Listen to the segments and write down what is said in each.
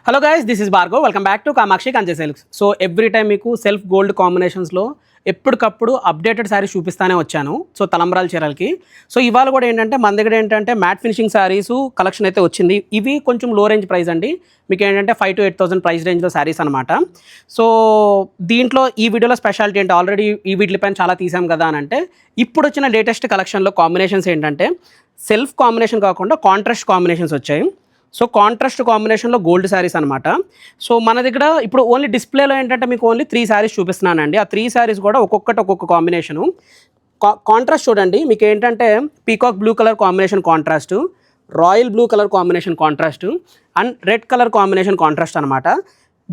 Hello guys, this is Bhargav. Welcome back to Kamakshi కంచె silks. So every time మీకు self gold కాంబినేషన్స్లో ఎప్పటికప్పుడు updated saris చూపిస్తానే వచ్చాను. So తలంబ్రాల చీరలకి. సో ఇవాళ కూడా ఏంటంటే మన దగ్గర ఏంటంటే మ్యాట్ ఫినిషింగ్ శారీస్ కలెక్షన్ అయితే వచ్చింది. ఇవి కొంచెం లో రేంజ్ ప్రైస్ అండి. మీకు ఏంటంటే 5,000 to 8,000 ప్రైస్ రేంజ్లో శారీస్ అనమాట. సో దీంట్లో ఈ వీడియోలో స్పెషాలిటీ ఏంటి, ఆల్రెడీ ఈ వీటిపైన చాలా తీసాం కదా అని అంటే, ఇప్పుడు వచ్చిన లేటెస్ట్ కలెక్షన్లో కాంబినేషన్స్ ఏంటంటే సెల్ఫ్ కాంబినేషన్ కాకుండా కాంట్రాస్ట్ కాంబినేషన్స్ వచ్చాయి. సో కాంట్రాస్ట్ కాంబినేషన్లో గోల్డ్ శారీస్ అనమాట. సో మన దగ్గర ఇప్పుడు ఓన్లీ డిస్ప్లేలో ఏంటంటే మీకు ఓన్లీ 3 శారీస్ చూపిస్తున్నానండి. ఆ 3 శారీస్ కూడా ఒక్కొక్క కాంబినేషను. కాంట్రాస్ట్ చూడండి, మీకు ఏంటంటే peacock blue colour combination contrast, royal blue colour combination contrast and red colour combination contrast అనమాట.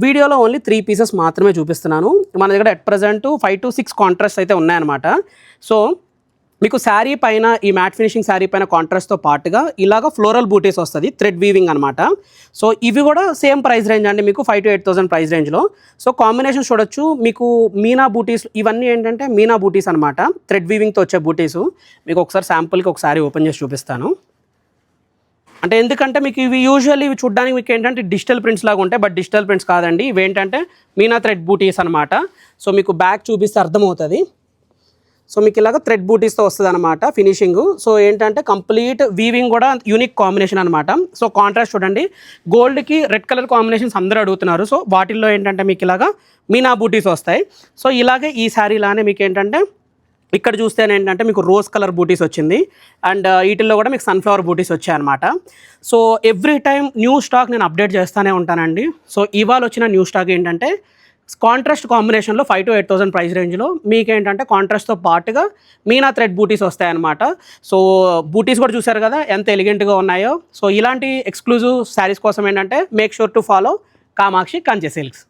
వీడియోలో ఓన్లీ 3 పీసెస్ మాత్రమే చూపిస్తున్నాను. మన దగ్గర అట్ ప్రజెంట్ 5 to 6 కాంట్రాస్ట్ అయితే ఉన్నాయన్నమాట. సో మీకు శారీ పైన ఈ మ్యాట్ ఫినిషింగ్ శారీ పైన కాంట్రాస్ట్తో పాటుగా ఇలాగ ఫ్లోరల్ బూటీస్ వస్తుంది, థ్రెడ్ వీవింగ్ అనమాట. సో ఇవి కూడా సేమ్ ప్రైస్ రేంజ్ అండి, మీకు 5,000 to 8,000 ప్రైస్ రేంజ్లో. సో కాంబినేషన్ చూడొచ్చు, మీకు మీనా బూటీస్ ఇవన్నీ ఏంటంటే మీనా బూటీస్ అనమాట, థ్రెడ్ వీవింగ్తో వచ్చే బూటీస్. మీకు ఒకసారి శాంపుల్కి ఒకసారి ఓపెన్ చేసి చూపిస్తాను. అంటే ఎందుకంటే మీకు ఇవి యూజువల్లీ ఇవి చూడడానికి మీకు ఏంటంటే డిజిటల్ ప్రింట్స్ లాగా ఉంటాయి, బట్ డిజిటల్ ప్రింట్స్ కాదండి. ఇవి ఏంటంటే మీనా థ్రెడ్ బూటీస్ అనమాట. సో మీకు బ్యాక్ చూపిస్తే అర్థమవుతుంది. సో మీకు ఇలాగ థ్రెడ్ బూటీస్తో వస్తుంది అనమాట ఫినిషింగ్. సో ఏంటంటే కంప్లీట్ వీవింగ్ కూడా యూనిక్ కాంబినేషన్ అనమాట. సో కాంట్రాస్ట్ చూడండి, గోల్డ్కి రెడ్ కలర్ కాంబినేషన్స్ అందరూ అడుగుతున్నారు. సో వాటిల్లో ఏంటంటే మీకు ఇలాగా మీనా బూటీస్ వస్తాయి. సో ఇలాగే ఈ శారీలానే మీకు ఏంటంటే ఇక్కడ చూస్తేనే ఏంటంటే మీకు రోజ్ కలర్ బూటీస్ వచ్చింది అండ్ వీటిల్లో కూడా మీకు సన్ఫ్లవర్ బూటీస్ వచ్చాయన్నమాట. So every time new stock నేను అప్డేట్ చేస్తూనే ఉంటానండి. సో ఇవాళ వచ్చిన న్యూ స్టాక్ ఏంటంటే కాంట్రాస్ట్ కాంబినేషన్లో 5,000 to 8,000 ప్రైస్ రేంజ్లో మీకు ఏంటంటే కాంట్రాస్ట్తో పాటుగా మీనా థ్రెడ్ బూటీస్ వస్తాయన్నమాట. సో బూటీస్ కూడా చూసారు కదా ఎంత ఎలిగెంట్గా ఉన్నాయో. సో ఇలాంటి ఎక్స్క్లూజివ్ శారీస్ కోసం ఏంటంటే make sure to follow Kamakshi కంచె సిల్క్స్.